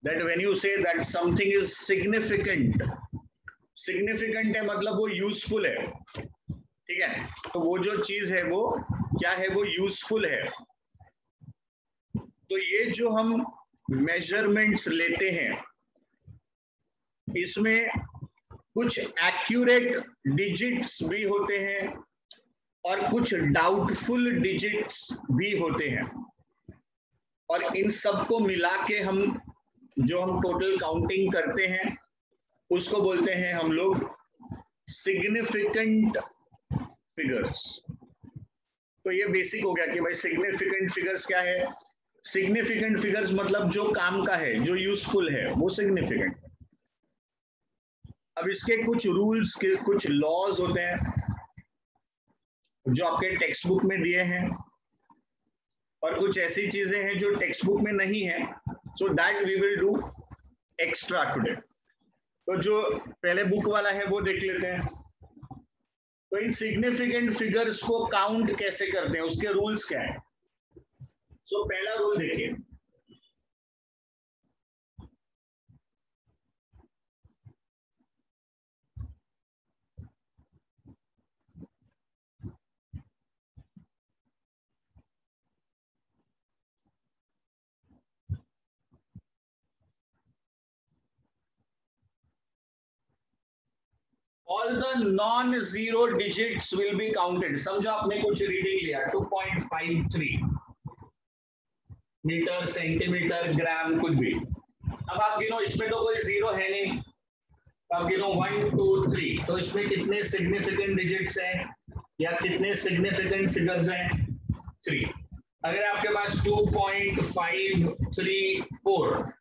that when you say that something is significant, significant है मतलब वो यूजफुल है, ठीक है, तो वो जो चीज है वो क्या है, वो यूजफुल है। तो ये जो हम मेजरमेंट्स लेते हैं इसमें कुछ एक्यूरेट डिजिट्स भी होते हैं और कुछ डाउटफुल डिजिट्स भी होते हैं, और इन सबको मिला के हम जो हम टोटल काउंटिंग करते हैं उसको बोलते हैं हम लोग सिग्निफिकेंट फिगर्स। तो ये बेसिक हो गया कि भाई सिग्निफिकेंट फिगर्स क्या है। सिग्निफिकेंट फिगर्स मतलब जो काम का है, जो यूजफुल है, वो सिग्निफिकेंट। अब इसके कुछ रूल्स के कुछ लॉज होते हैं जो आपके टेक्स्ट बुक में दिए हैं, और कुछ ऐसी चीजें हैं जो टेक्स्ट बुक में नहीं है, so that we will do extra today. तो जो पहले बुक वाला है वो देख लेते हैं। तो इन सिग्निफिकेंट फिगर्स को काउंट कैसे करते हैं, उसके रूल्स क्या है। सो पहला रूल देखिए, all the non-zero digits will be counted। समझो आपने कुछ रीडिंग लिया 2.53 मीटर, सेंटीमीटर, ग्राम, कुछ भी। अब आप गिनो, इसमें तो कोई जीरो है नहीं, आप गिनो 1 2 3, तो इसमें कितने सिग्निफिकेंट डिजिट्स हैं या कितने सिग्निफिकेंट फिगर्स हैं, 3। अगर आपके पास 2.534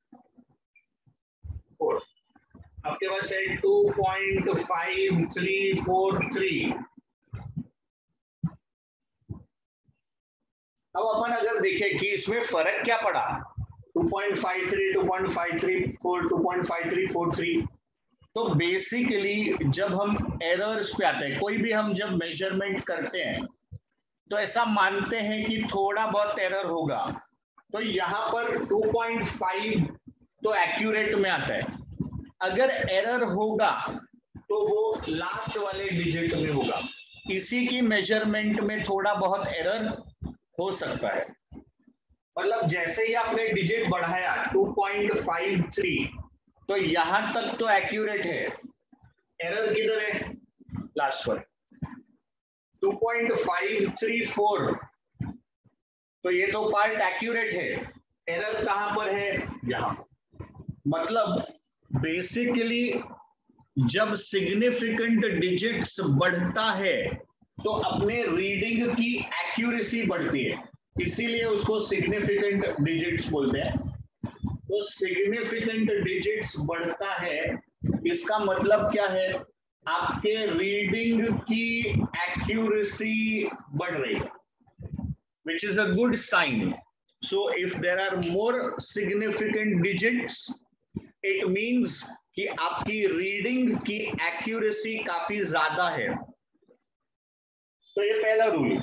आपके पास है 2.5343, अब अपन अगर देखें कि इसमें फर्क क्या पड़ा, 2.53, 2.534, 2.5343, तो बेसिकली जब हम एरर्स पे आते हैं, कोई भी हम जब मेजरमेंट करते हैं तो ऐसा मानते हैं कि थोड़ा बहुत एरर होगा, तो यहाँ पर 2.5 तो एक्यूरेट में आता है। अगर एरर होगा तो वो लास्ट वाले डिजिट में होगा, इसी की मेजरमेंट में थोड़ा बहुत एरर हो सकता है। मतलब जैसे ही आपने डिजिट बढ़ाया 2.53, तो यहां तक तो एक्यूरेट है, एरर किधर है, लास्ट पर 2.534, तो ये तो पार्ट एक्यूरेट है, एरर कहां पर है, यहां। मतलब बेसिकली जब सिग्निफिकेंट डिजिट्स बढ़ता है तो अपने रीडिंग की एक्यूरेसी बढ़ती है, इसीलिए उसको सिग्निफिकेंट डिजिट्स बोलते हैं। तो सिग्निफिकेंट डिजिट्स बढ़ता है, इसका मतलब क्या है, आपके रीडिंग की एक्यूरेसी बढ़ रही है, which is a good sign. So if there are more significant digits, it means कि आपकी रीडिंग की एक्यूरेसी काफी ज्यादा है। तो ये पहला रूल,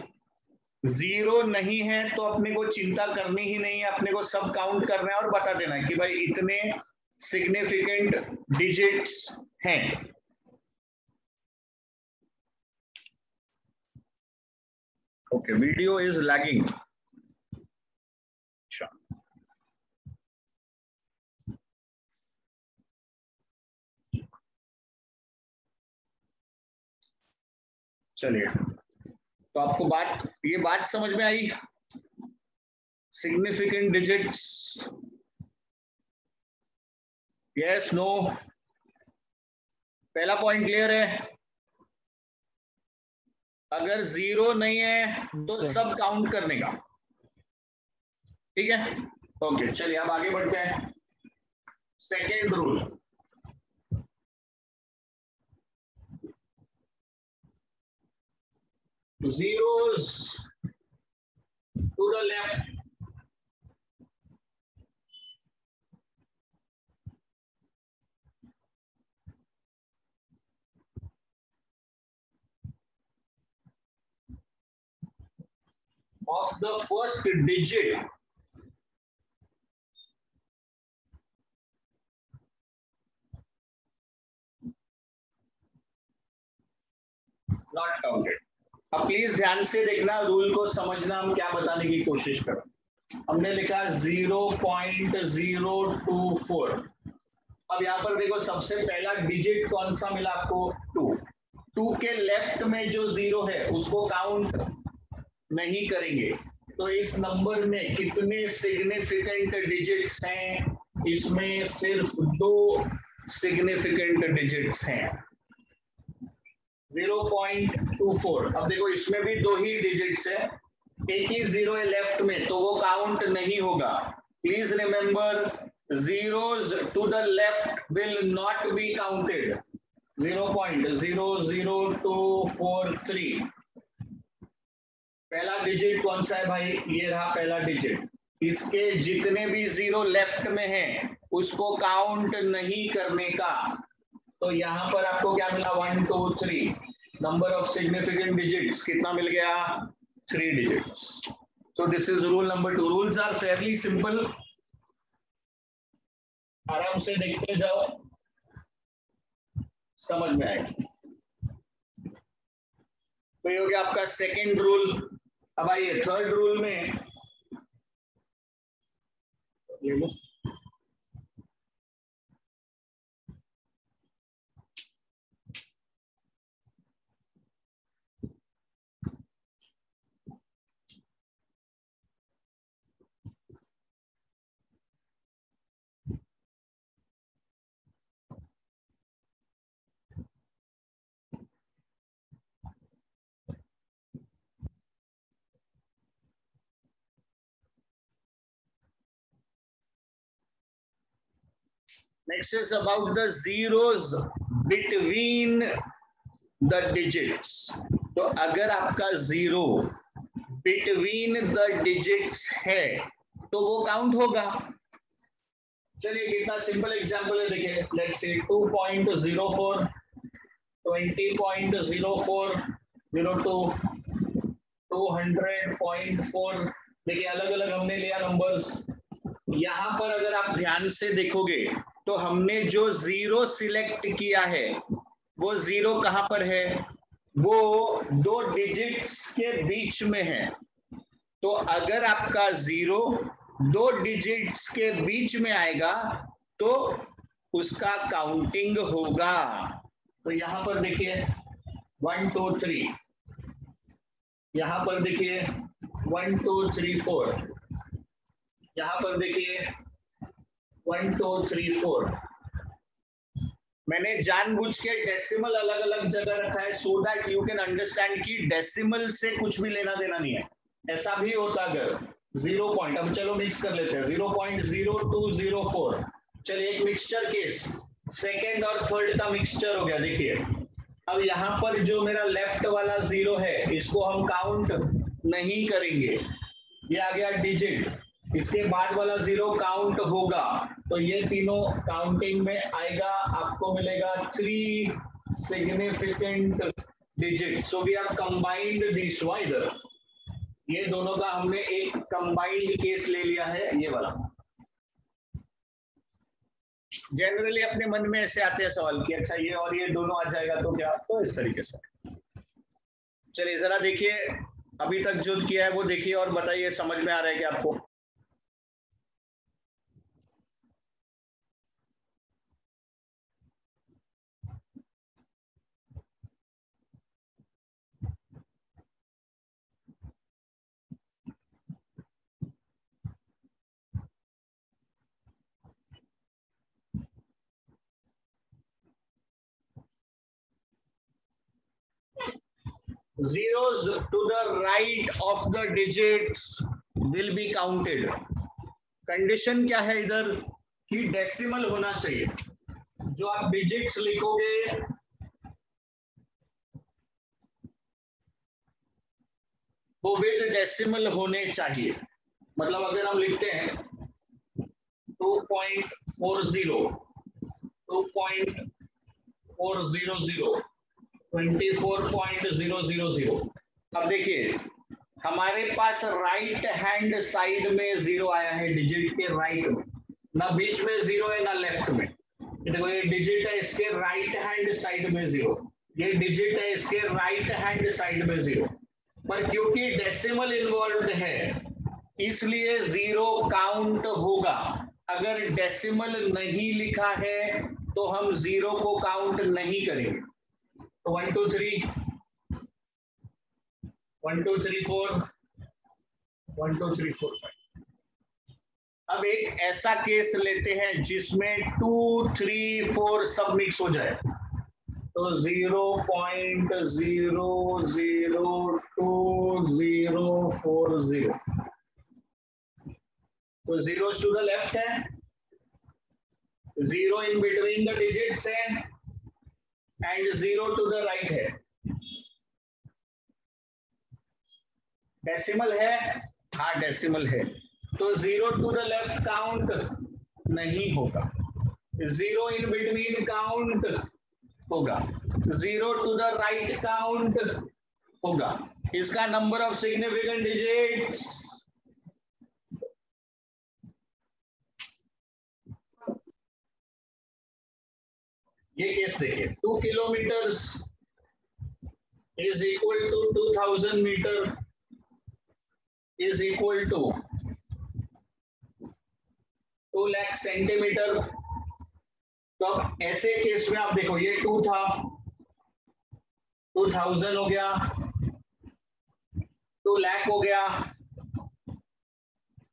जीरो नहीं है तो अपने को चिंता करनी ही नहीं है, अपने को सब काउंट करना है और बता देना है कि भाई इतने सिग्निफिकेंट डिजिट्स हैं। Okay, video is lagging. चलिए, तो आपको ये बात समझ में आई, सिग्निफिकेंट डिजिट्स, यस नो, पहला पॉइंट क्लियर है। अगर जीरो नहीं है तो सब काउंट करने का, ठीक है। ओके, चलिए अब आगे बढ़ते हैं। Second rule, zeros to the left, of the first digit not counted. अब प्लीज ध्यान से देखना, रूल को समझना, हम क्या बताने की कोशिश कर रहे हैं। हमने लिखा 0.024। अब यहाँ पर देखो सबसे पहला डिजिट कौन सा मिला आपको, 2। 2 के लेफ्ट में जो 0 है उसको काउंट नहीं करेंगे। तो इस नंबर में कितने सिग्निफिकेंट डिजिट्स हैं, इसमें सिर्फ 2 सिग्निफिकेंट डिजिट्स हैं, 0.24। अब देखो इसमें भी 2 ही डिजिट्स है, एक ही 0 है लेफ्ट में, तो वो काउंट नहीं होगा। Please remember, zeros to the left will not be counted. 0.00243। पहला डिजिट कौन सा है भाई, ये रहा पहला डिजिट। इसके जितने भी 0 लेफ्ट में हैं उसको काउंट नहीं करने का। तो यहाँ पर आपको क्या मिला, 1 2 3, नंबर ऑफ सिग्निफिकेंट डिजिट्स कितना मिल गया, 3 digits. So this is rule number 2. Rules are fairly simple. आराम से देखते जाओ, समझ में आएगा। तो ये हो गया आपका सेकेंड रूल। अब आइए थर्ड रूल में, next is about the zeros between the digits। तो अगर आपका 0 बिटवीन द डिजिट्स है तो वो काउंट होगा। चलिए कितना सिंपल एग्जांपल है, देखिए लेट्स से 2.04, 20.04, 02, 200.4। देखिए अलग अलग हमने लिया नंबर्स। यहाँ पर अगर आप ध्यान से देखोगे तो हमने जो 0 सिलेक्ट किया है वो 0 कहां पर है, वो 2 डिजिट्स के बीच में है। तो अगर आपका 0 2 डिजिट्स के बीच में आएगा तो उसका काउंटिंग होगा। तो यहां पर देखिए 1 2 3, यहां पर देखिए 1 2 3 4, यहां पर देखिए 1 2 3 4। मैंने जानबूझ के डेसिमल अलग अलग जगह रखा है so that you can understand कि डेसिमल से कुछ भी लेना देना नहीं है। ऐसा भी होता अगर 0 पॉइंट, अब चलो मिक्स कर लेते हैं, 0.0204। चलिए एक मिक्सचर केस, सेकेंड और थर्ड का मिक्सचर हो गया। देखिए अब यहाँ पर जो मेरा लेफ्ट वाला 0 है इसको हम काउंट नहीं करेंगे, ये आ गया डिजिट। इसके बाद वाला 0 काउंट होगा, तो ये तीनों काउंटिंग में आएगा, आपको मिलेगा 3 significant digit. So we have combined this whether, ये दोनों का हमने एक कंबाइंड केस ले लिया है, ये वाला। जनरली अपने मन में ऐसे आते हैं सवाल कि अच्छा ये और ये दोनों आ जाएगा तो क्या, तो इस तरीके से। चलिए जरा देखिए अभी तक जो किया है वो देखिए और बताइए समझ में आ रहा है कि आपको। Zeros to the right of the digits will be counted। Condition क्या है इधर कि डेसिमल होना चाहिए, जो आप डिजिट्स लिखोगे वो विद डेसिमल होने चाहिए। मतलब अगर हम लिखते हैं 2.40, 2.400, 24.000। अब देखिए हमारे पास राइट हैंड साइड में 0 आया है, डिजिट के राइट में, ना बीच में 0 है ना लेफ्ट में। देखो ये डिजिट है, इसके राइट हैंड साइड में 0, ये डिजिट है, इसके राइट हैंड साइड में 0, पर क्योंकि डेसिमल इन्वॉल्व्ड है इसलिए 0 काउंट होगा। अगर डेसिमल नहीं लिखा है तो हम 0 को काउंट नहीं करेंगे। तो 1 2 3 1 2 3 4 1 2 3 4 5। अब एक ऐसा केस लेते हैं जिसमें 2 3 4 सब मिक्स हो जाए, तो 0.00240, तो 0 टू द लेफ्ट है, 0 इन बिटवीन द डिजिट्स है एंड 0 टू द राइट है। डेसिमल है, हाँ डेसिमल है, तो 0 टू द लेफ्ट काउंट नहीं होगा, 0 इन बिटवीन काउंट होगा, 0 टू द राइट काउंट होगा। इसका नंबर ऑफ सिग्निफिकेंट डिजिट्स ये केस देखिए, 2 kilometres is equal to 2000 metre is equal to 2 lakh centimetre. तो अब ऐसे केस में आप देखो, ये 2 था, 2000 हो गया, 2 लाख हो गया,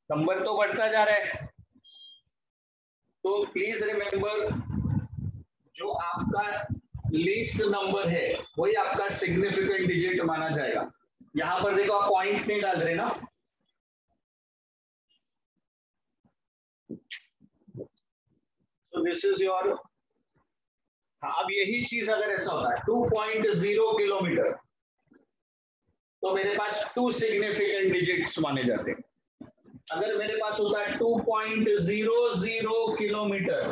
नंबर तो बढ़ता जा रहा है। तो प्लीज रिमेंबर, जो आपका लीस्ट नंबर है वही आपका सिग्निफिकेंट डिजिट माना जाएगा। यहां पर देखो आप पॉइंट नहीं डाल रहे ना, so this is your, अब यही चीज अगर ऐसा होता है 2.0 किलोमीटर तो मेरे पास 2 सिग्निफिकेंट डिजिट्स माने जाते हैं। अगर मेरे पास होता है 2.00 किलोमीटर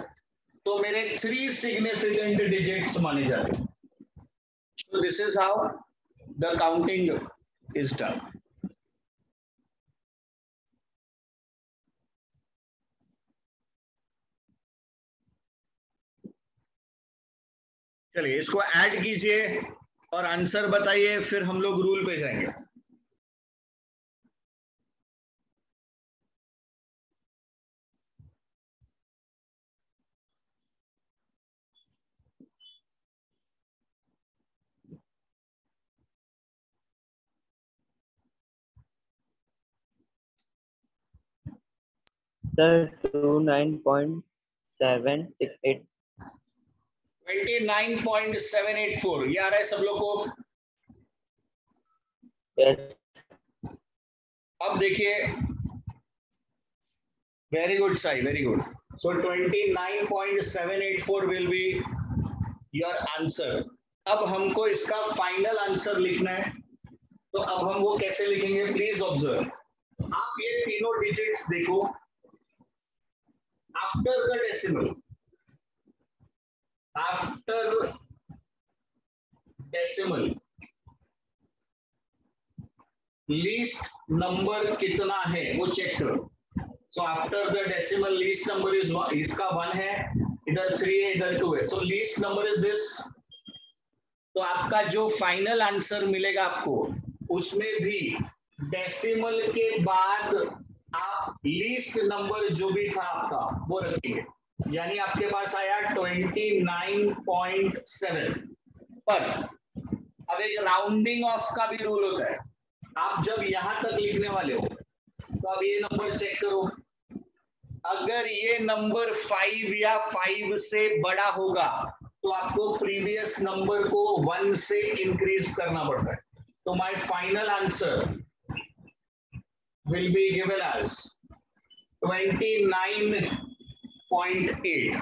तो मेरे 3 सिग्निफिकेंट डिजिट्स माने जाते हैं। So this is how the counting is done. चलिए इसको ऐड कीजिए और आंसर बताइए, फिर हम लोग रूल पे जाएंगे। सर 29.768 29.784 ये आ रहा है सब लोग को। yes. अब देखिए, very good Sai, very good. So 29.784 will be your answer. अब हमको इसका फाइनल आंसर लिखना है, तो अब हम वो कैसे लिखेंगे, प्लीज ऑब्जर्व। आप ये तीनों डिजिट्स देखो, after the decimal, after decimal least number कितना है वो चेक करो। So after the decimal least number is, इसका 1 है, इधर 3 है, इधर 2 है, सो लीस्ट नंबर इज दिस। तो आपका जो फाइनल आंसर मिलेगा आपको, उसमें भी डेसिमल के बाद आप लीस्ट नंबर जो भी था आपका वो रखिए, यानी आपके पास आया 29.7। पर अब एक राउंडिंग ऑफ का भी रूल होता है। आप जब यहां तक लिखने वाले हो तो अब ये नंबर चेक करो, अगर ये नंबर 5 या 5 से बड़ा होगा तो आपको प्रीवियस नंबर को 1 से इंक्रीज करना पड़ता है। तो my final answer will be given as 29.8।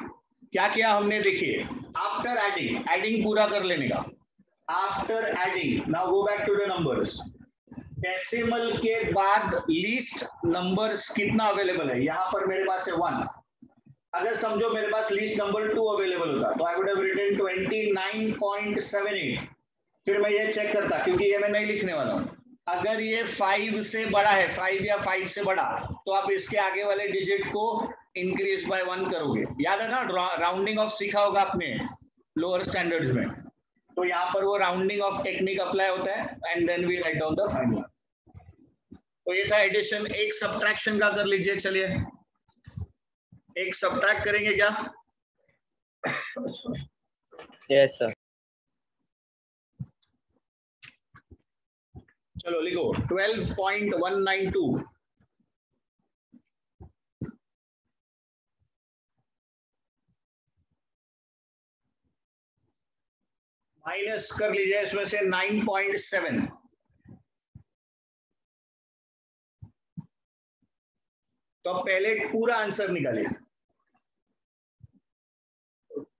क्या किया हमने, देखिए आफ्टर एडिंग, एडिंग पूरा कर लेने का, after adding now go back to the numbers. Decimal के बाद लीस्ट नंबर्स कितना अवेलेबल है, यहां पर मेरे पास है 1। अगर समझो मेरे पास लीस्ट नंबर 2 अवेलेबल होता तो आई वुड हैव रिटन 29.78। फिर मैं ये चेक करता, क्योंकि ये मैं नहीं लिखने वाला हूं, अगर ये 5 से बड़ा है, 5 या 5 से बड़ा, तो आप इसके आगे वाले डिजिट को इंक्रीज बाय 1 करोगे। याद है ना, राउंडिंग ऑफ सीखा होगा आपने लोअर स्टैंडर्ड्स में। तो यहाँ पर वो राउंडिंग ऑफ टेक्निक अप्लाई होता है and then we write down the final answer. तो ये था एडिशन। एक सब्ट्रैक्शन का कर लीजिए। चलिए एक सब्ट्रैक्ट करेंगे क्या? Yes sir. चलो लिखो 12.192 माइनस कर लीजिए इसमें से 9.7। तो अब पहले पूरा आंसर निकालिए।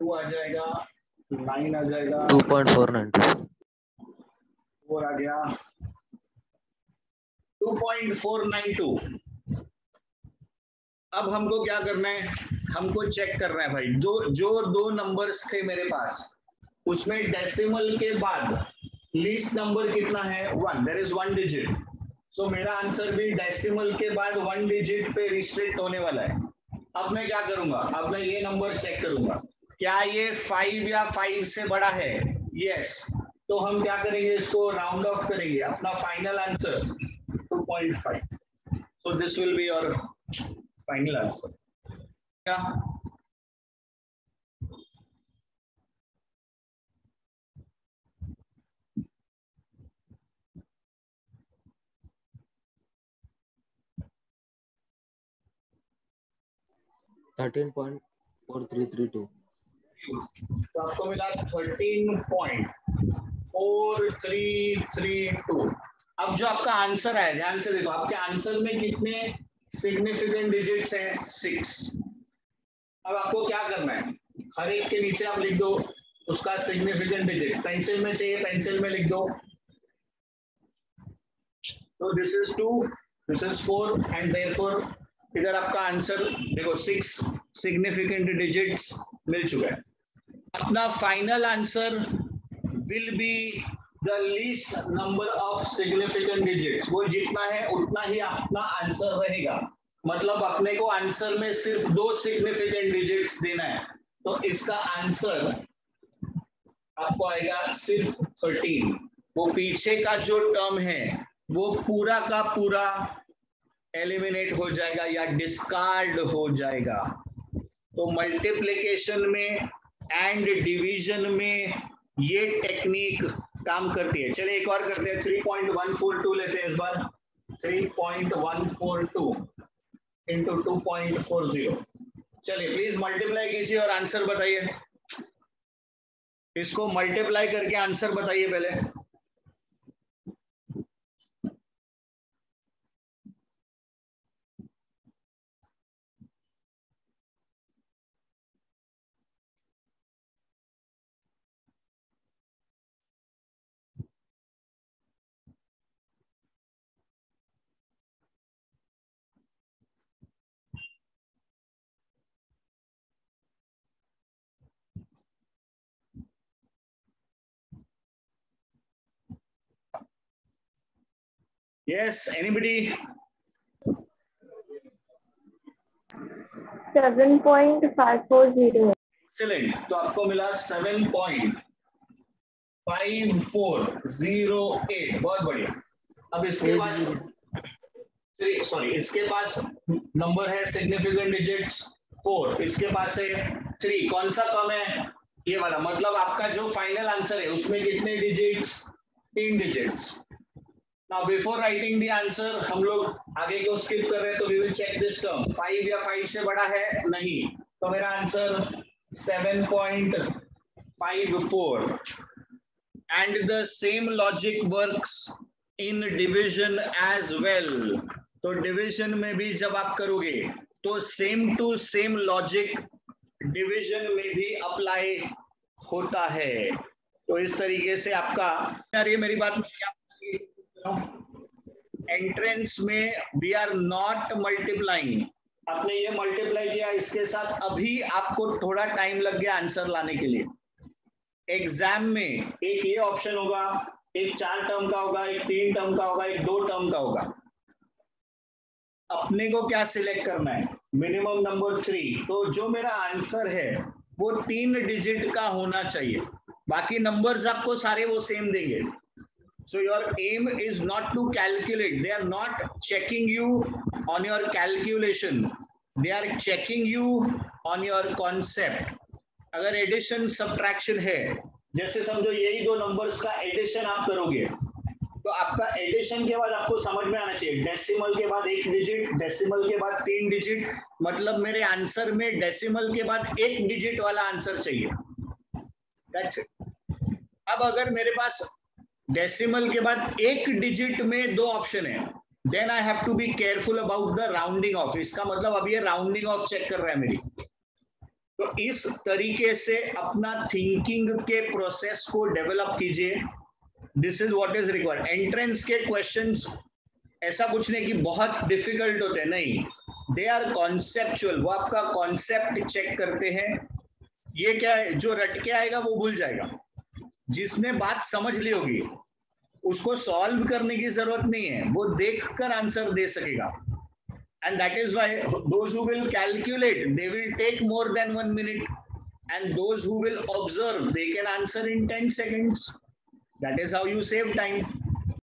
2 आ जाएगा, 9 आ जाएगा, 2.492, 4 आ गया, 2.492। अब हमको क्या करना है? हमको चेक करना है भाई, जो दो नंबर्स थे मेरे पास उसमें डेसिमल के बाद लीस्ट नंबर कितना है? 1। There is 1 digit. सो मेरा आंसर भी डेसिमल के बाद 1 डिजिट पे रिस्ट्रिक्ट होने वाला है। अब मैं क्या करूंगा? अब मैं ये नंबर चेक करूंगा, क्या ये 5 या 5 से बड़ा है? यस। तो हम क्या करेंगे? इसको राउंड ऑफ करेंगे। अपना final answer 2.5। So this will be your final answer. क्या 13.4332। तो आपको मिला 13.4332। अब जो आपका आंसर है, ध्यान से देखो, आपके आंसर में कितने सिग्निफिकेंट डिजिट्स हैं? 6। अब आपको क्या करना है? हर एक के नीचे आप लिख दो उसका सिग्निफिकेंट डिजिट। पेंसिल में चाहिए, पेंसिल में लिख दो। तो this is 2, this is 4 and therefore इधर आपका आंसर देखो 6 सिग्निफिकेंट डिजिट्स मिल चुका है। अपना final answer will be the least number of significant digits. वो जितना है उतना ही अपना आंसर रहेगा। मतलब अपने को आंसर में सिर्फ 2 सिग्निफिकेंट डिजिट्स देना है, तो इसका आंसर आपको आएगा सिर्फ 13। वो पीछे का जो टर्म है वो पूरा का पूरा एलिमिनेट हो जाएगा या डिस्कार्ड हो जाएगा। तो मल्टीप्लिकेशन में एंड डिवीजन में ये टेक्निक काम करती है। चलिए एक और करते हैं, 3.142 लेते हैं इस बार। 3.142 इंटू 2.40। चलिए प्लीज मल्टीप्लाई कीजिए और आंसर बताइए। इसको मल्टीप्लाई करके आंसर बताइए पहले। Yes, anybody? 7.540। Excellent. तो आपको मिला 7.5408। बहुत बढ़िया। अब इसके पास इसके पास नंबर है सिग्निफिकेंट डिजिट्स 4, इसके पास है 3। कौन सा कम है? ये वाला। मतलब आपका जो फाइनल आंसर है उसमें कितने digits? 3 digits. Now before writing the answer हम लोग आगे को स्किप कर रहे हैं, तो we will check this term। 5 या 5 से बड़ा है? नहीं। तो मेरा answer 7.54। and the same logic works in division as well। तो डिवीजन में भी जब आप करोगे तो same to same logic division में भी अप्लाई होता है। तो इस तरीके से आपका, यार ये मेरी बात में एंट्रेंस में वी आर नॉट मल्टीप्लाइंग। आपने ये मल्टीप्लाई किया, इसके साथ अभी आपको थोड़ा टाइम लग गया आंसर लाने के लिए। एग्जाम में एक ये ऑप्शन होगा, एक 4 टर्म का होगा, एक 3 टर्म का होगा, एक 2 टर्म का होगा। अपने को क्या सिलेक्ट करना है? Minimum number 3। तो जो मेरा आंसर है वो 3 डिजिट का होना चाहिए। बाकी नंबर्स आपको सारे वो सेम देंगे. So your aim is not to calculate. They are not checking you on your calculation. They are checking you on your concept. अगर एडिशन सब्ट्रैक्शन है, जैसे समझो यही दो नंबर्स का एडिशन आप करोगे, तो आपका एडिशन के बाद आपको समझ में आना चाहिए डेसिमल के बाद 1 डिजिट, डेसिमल के बाद 3 डिजिट, मतलब मेरे आंसर में डेसिमल के बाद 1 डिजिट वाला आंसर चाहिए. That's it. अब अगर मेरे पास डेसिमल के बाद 1 डिजिट में 2 ऑप्शन है, then I have to be careful about the rounding off. इसका मतलब अब ये राउंडिंग ऑफ चेक कर रहा है मेरी. तो इस तरीके से अपना थिंकिंग के प्रोसेस को डेवलप कीजिए. This is what is required. Entrance के क्वेश्चंस ऐसा कुछ नहीं कि बहुत डिफिकल्ट होते हैं, नहीं, दे आर कॉन्सेप्चुअल. वो आपका कॉन्सेप्ट चेक करते हैं. ये क्या है, जो रट के आएगा वो भूल जाएगा. जिसने बात समझ ली होगी उसको सॉल्व करने की जरूरत नहीं है, वो देखकर आंसर दे सकेगा. And that is why those who will calculate they will take more than 1 minute, and those who will observe they can answer in 10 seconds. That is how you save time.